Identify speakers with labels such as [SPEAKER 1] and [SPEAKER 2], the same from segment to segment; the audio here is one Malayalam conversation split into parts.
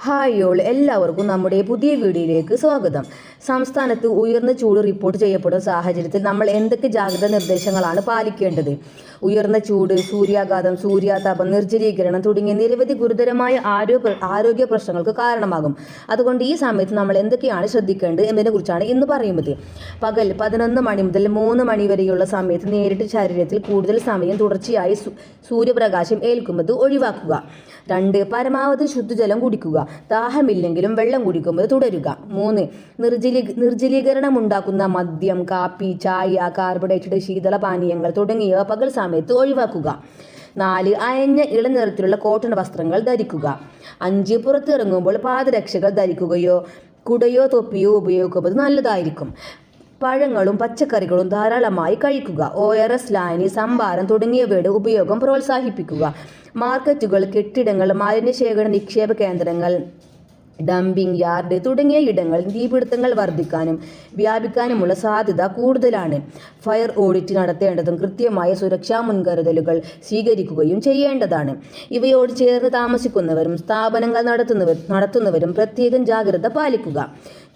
[SPEAKER 1] ഹായ് ഓൾ, എല്ലാവർക്കും നമ്മുടെ പുതിയ വീഡിയോയിലേക്ക് സ്വാഗതം. സംസ്ഥാനത്ത് ഉയർന്ന ചൂട് റിപ്പോർട്ട് ചെയ്യപ്പെടുന്ന സാഹചര്യത്തിൽ നമ്മൾ എന്തൊക്കെ ജാഗ്രതാ നിർദ്ദേശങ്ങളാണ് പാലിക്കേണ്ടത്? ഉയർന്ന ചൂട്, സൂര്യാഘാതം, സൂര്യാതാപം, നിർജ്ജലീകരണം തുടങ്ങിയ നിരവധി ഗുരുതരമായ ആരോഗ്യ പ്രശ്നങ്ങൾക്ക് കാരണമാകും. അതുകൊണ്ട് ഈ സമയത്ത് നമ്മൾ എന്തൊക്കെയാണ് ശ്രദ്ധിക്കേണ്ടത് എന്നതിനെക്കുറിച്ചാണ് ഇന്ന് പറയുന്നത്. പകൽ 11 മണി മുതൽ 3 മണി വരെയുള്ള സമയത്ത് നേരിട്ട് ശരീരത്തിൽ കൂടുതൽ സമയം തുടർച്ചയായി സൂര്യപ്രകാശം ഏൽക്കുന്നത് ഒഴിവാക്കുക. 2. പരമാവധി ശുദ്ധജലം കുടിക്കുക. ദാഹമില്ലെങ്കിലും വെള്ളം കുടിക്കുന്നത് തുടരുക. 3. നിർജ്ജലീകരണം ഉണ്ടാക്കുന്ന മദ്യം, കാപ്പി, ചായ, കാർബണേറ്റഡ് ശീതളപാനീയങ്ങൾ തുടങ്ങിയവ പകൽ സമയത്ത് ഒഴിവാക്കുക. 4. അയഞ്ഞ ഇളനിറത്തിലുള്ള കോട്ടൺ വസ്ത്രങ്ങൾ ധരിക്കുക. 5. പുറത്തിറങ്ങുമ്പോൾ പാദരക്ഷകൾ ധരിക്കുകയോ കുടയോ തൊപ്പിയോ ഉപയോഗിക്കുന്നത് നല്ലതായിരിക്കും. പഴങ്ങളും പച്ചക്കറികളും ധാരാളമായി കഴിക്കുക. ORS, ലായനി, സംഭാരം തുടങ്ങിയവയുടെ ഉപയോഗം പ്രോത്സാഹിപ്പിക്കുക. മാർക്കറ്റുകൾ, കെട്ടിടങ്ങൾ, മാലിന്യശേഖരണ നിക്ഷേപ കേന്ദ്രങ്ങൾ, ഡംപിംഗ് യാർഡ് തുടങ്ങിയ ഇടങ്ങളിൽ തീപിടുത്തങ്ങൾ വർദ്ധിക്കാനും വ്യാപിക്കാനുമുള്ള സാധ്യത കൂടുതലാണ്. ഫയർ ഓഡിറ്റ് നടത്തേണ്ടതും കൃത്യമായ സുരക്ഷാ മുൻകരുതലുകൾ സ്വീകരിക്കുകയും ചെയ്യേണ്ടതാണ്. ഇവയോട് ചേർന്ന് താമസിക്കുന്നവരും സ്ഥാപനങ്ങൾ നടത്തുന്നവരും പ്രത്യേകം ജാഗ്രത പാലിക്കുക.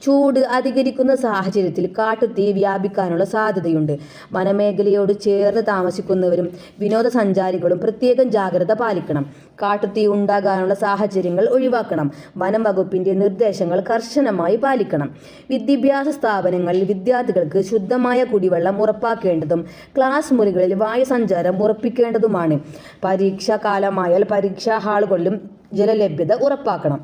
[SPEAKER 1] ചൂട് അധികരിക്കുന്ന സാഹചര്യത്തിൽ കാട്ടുതീ വ്യാപിക്കാനുള്ള സാധ്യതയുണ്ട്. വനമേഖലയോട് ചേർന്ന് താമസിക്കുന്നവരും വിനോദസഞ്ചാരികളും പ്രത്യേകം ജാഗ്രത പാലിക്കണം. കാട്ടുതീ ഉണ്ടാകാനുള്ള സാഹചര്യങ്ങൾ ഒഴിവാക്കണം. വനം വകുപ്പിന്റെ നിർദ്ദേശങ്ങൾ കർശനമായി പാലിക്കണം. വിദ്യാഭ്യാസ സ്ഥാപനങ്ങളിൽ വിദ്യാർത്ഥികൾക്ക് ശുദ്ധമായ കുടിവെള്ളം ഉറപ്പാക്കേണ്ടതും ക്ലാസ് മുറികളിൽ വായുസഞ്ചാരം ഉറപ്പിക്കേണ്ടതുമാണ്. പരീക്ഷാ കാലമായാൽ പരീക്ഷാ ഹാളുകളിലും ജലലഭ്യത ഉറപ്പാക്കണം.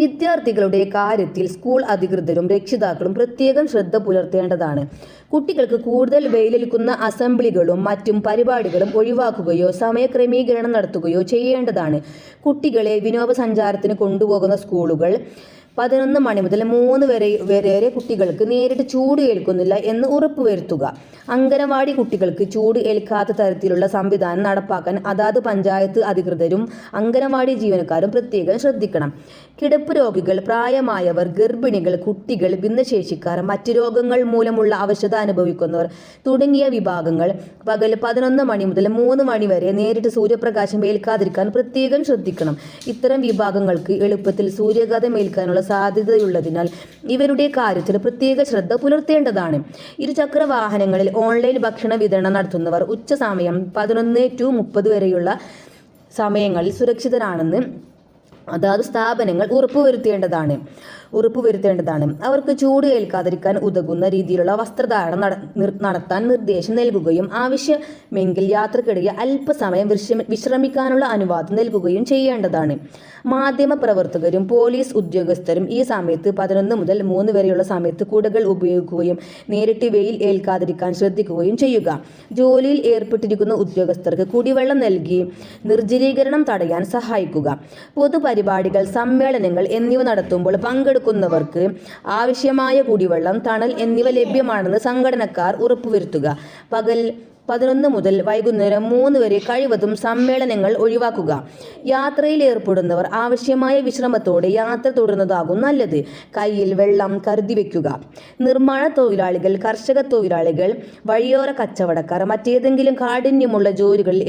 [SPEAKER 1] വിദ്യാർത്ഥികളുടെ കാര്യത്തിൽ സ്കൂൾ അധികൃതരും രക്ഷിതാക്കളും പ്രത്യേകം ശ്രദ്ധ പുലർത്തേണ്ടതാണ്. കുട്ടികൾക്ക് കൂടുതൽ വെയിലേൽക്കുന്ന അസംബ്ലികളും മറ്റും പരിപാടികളും ഒഴിവാക്കുകയോ സമയക്രമീകരണം നടത്തുകയോ ചെയ്യേണ്ടതാണ്. കുട്ടികളെ വിനോദസഞ്ചാരത്തിന് കൊണ്ടുപോകുന്ന സ്കൂളുകൾ 11 മണി മുതൽ 3 വരെ കുട്ടികൾക്ക് നേരിട്ട് ചൂട് ഏൽക്കുന്നില്ല എന്ന് ഉറപ്പുവരുത്തുക. അംഗനവാടി കുട്ടികൾക്ക് ചൂട് ഏൽക്കാത്ത തരത്തിലുള്ള സംവിധാനം നടപ്പാക്കാൻ അതാത് പഞ്ചായത്ത് അധികൃതരും അംഗനവാടി ജീവനക്കാരും പ്രത്യേകം ശ്രദ്ധിക്കണം. കിടപ്പ് രോഗികൾ, പ്രായമായവർ, ഗർഭിണികൾ, കുട്ടികൾ, ഭിന്നശേഷിക്കാർ, മറ്റ് രോഗങ്ങൾ മൂലമുള്ള അവശത അനുഭവിക്കുന്നവർ തുടങ്ങിയ വിഭാഗങ്ങൾ പകൽ 11 മണി മുതൽ 3 മണി വരെ നേരിട്ട് സൂര്യപ്രകാശം ഏൽക്കാതിരിക്കാൻ പ്രത്യേകം ശ്രദ്ധിക്കണം. ഇത്തരം വിഭാഗങ്ങൾക്ക് എളുപ്പത്തിൽ സൂര്യാഘാതം ഏൽക്കാനുള്ള സാധ്യതയുള്ളതിനാൽ ഇവരുടെ കാര്യത്തിൽ പ്രത്യേക ശ്രദ്ധ പുലർത്തേണ്ടതാണ്. ഇരുചക്ര വാഹനങ്ങളിൽ ഓൺലൈൻ ഭക്ഷണ വിതരണം നടത്തുന്നവർ ഉച്ചസമയം 11 to 30 വരെയുള്ള സമയങ്ങളിൽ സുരക്ഷിതരാണെന്ന് അതാത് സ്ഥാപനങ്ങൾ ഉറപ്പുവരുത്തേണ്ടതാണ്. അവർക്ക് ചൂട് ഏൽക്കാതിരിക്കാൻ ഉതകുന്ന രീതിയിലുള്ള വസ്ത്രധാരണം നടത്താൻ നിർദ്ദേശം നൽകുകയും ആവശ്യമെങ്കിൽ യാത്രക്കിടയിൽ അല്പസമയം വിശ്രമിക്കാനുള്ള അനുവാദം നൽകുകയും ചെയ്യേണ്ടതാണ്. മാധ്യമ പ്രവർത്തകരും പോലീസ് ഉദ്യോഗസ്ഥരും ഈ സമയത്ത് 11 മുതൽ 3 വരെയുള്ള സമയത്ത് കുടകൾ ഉപയോഗിക്കുകയും നേരിട്ട് വെയിൽ ഏൽക്കാതിരിക്കാൻ ശ്രദ്ധിക്കുകയും ചെയ്യുക. ജോലിയിൽ ഏർപ്പെട്ടിരിക്കുന്ന ഉദ്യോഗസ്ഥർക്ക് കുടിവെള്ളം നൽകി നിർജ്ജലീകരണം തടയാൻ സഹായിക്കുക. പൊതുപരിപാടികൾ, സമ്മേളനങ്ങൾ എന്നിവ നടത്തുമ്പോൾ പങ്കെടുക്കുന്നവർക്ക് ആവശ്യമായ കുടിവെള്ളം, തണൽ എന്നിവ ലഭ്യമാണെന്ന് സംഘടനക്കാർ ഉറപ്പുവരുത്തുക. പകൽ 11 മുതൽ വൈകുന്നേരം 3 വരെ കഴിവതും സമ്മേളനങ്ങൾ ഒഴിവാക്കുക. യാത്രയിൽ ഏർപ്പെടുന്നവർ ആവശ്യമായ വിശ്രമത്തോടെ യാത്ര തുടരുന്നതാകും നല്ലത്. കയ്യിൽ വെള്ളം കരുതി വയ്ക്കുക. നിർമ്മാണ തൊഴിലാളികൾ, കർഷക തൊഴിലാളികൾ, വഴിയോര കച്ചവടക്കാർ, മറ്റേതെങ്കിലും കാഠിന്യമുള്ള ജോലികളിൽ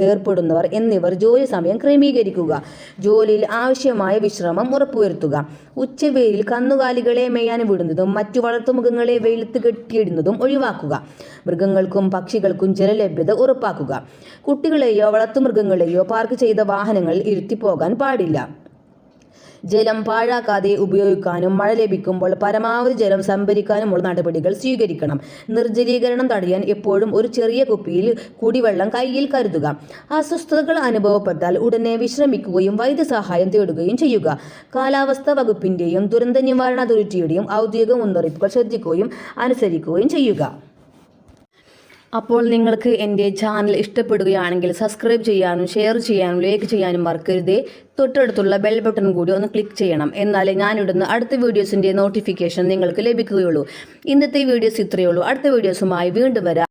[SPEAKER 1] ഏർപ്പെടുന്നവർ എന്നിവർ ജോലി സമയം ക്രമീകരിക്കുക. ജോലിയിൽ ആവശ്യമായ വിശ്രമം ഉറപ്പുവരുത്തുക. ഉച്ചവെയിലിൽ കന്നുകാലികളെ മേയാൻ വിടുന്നതും മറ്റു വളർത്തുമൃഗങ്ങളെ വെയിലത്ത് കെട്ടിയിടുന്നതും ഒഴിവാക്കുക. മൃഗങ്ങൾക്കും പക്ഷികൾക്കും ജലലഭ്യത ഉറപ്പാക്കുക. കുട്ടികളെയോ വളർത്തുമൃഗങ്ങളെയോ പാർക്ക് ചെയ്ത വാഹനങ്ങളിൽ ഇരുത്തിപ്പോകാൻ പാടില്ല. ജലം പാഴാക്കാതെ ഉപയോഗിക്കാനും മഴ ലഭിക്കുമ്പോൾ പരമാവധി ജലം സംഭരിക്കാനുമുള്ള നടപടികൾ സ്വീകരിക്കണം. നിർജ്ജലീകരണം തടയാൻ എപ്പോഴും ഒരു ചെറിയ കുപ്പിയിൽ കുടിവെള്ളം കയ്യിൽ കരുതുക. അസ്വസ്ഥതകൾ അനുഭവപ്പെട്ടാൽ ഉടനെ വിശ്രമിക്കുകയും വൈദ്യസഹായം തേടുകയും ചെയ്യുക. കാലാവസ്ഥാ വകുപ്പിന്റെയും ദുരന്ത നിവാരണ അതോറിറ്റിയുടെയും ഔദ്യോഗിക മുന്നറിയിപ്പുകൾ ശ്രദ്ധിക്കുകയും അനുസരിക്കുകയും ചെയ്യുക. അപ്പോൾ നിങ്ങൾക്ക് എൻ്റെ ചാനൽ ഇഷ്ടപ്പെടുകയാണെങ്കിൽ സബ്സ്ക്രൈബ് ചെയ്യാനും ഷെയർ ചെയ്യാനും ലൈക്ക് ചെയ്യാനും മറക്കരുതേ. തൊട്ടടുത്തുള്ള ബെൽ ബട്ടൺ കൂടി ഒന്ന് ക്ലിക്ക് ചെയ്യണം. എന്നാലേ ഞാനിടുന്ന അടുത്ത വീഡിയോസിൻ്റെ നോട്ടിഫിക്കേഷൻ നിങ്ങൾക്ക് ലഭിക്കുകയുള്ളൂ. ഇന്നത്തെ വീഡിയോസ് ഇത്രയേ ഉള്ളൂ. അടുത്ത വീഡിയോസുമായി വീണ്ടും വരാം.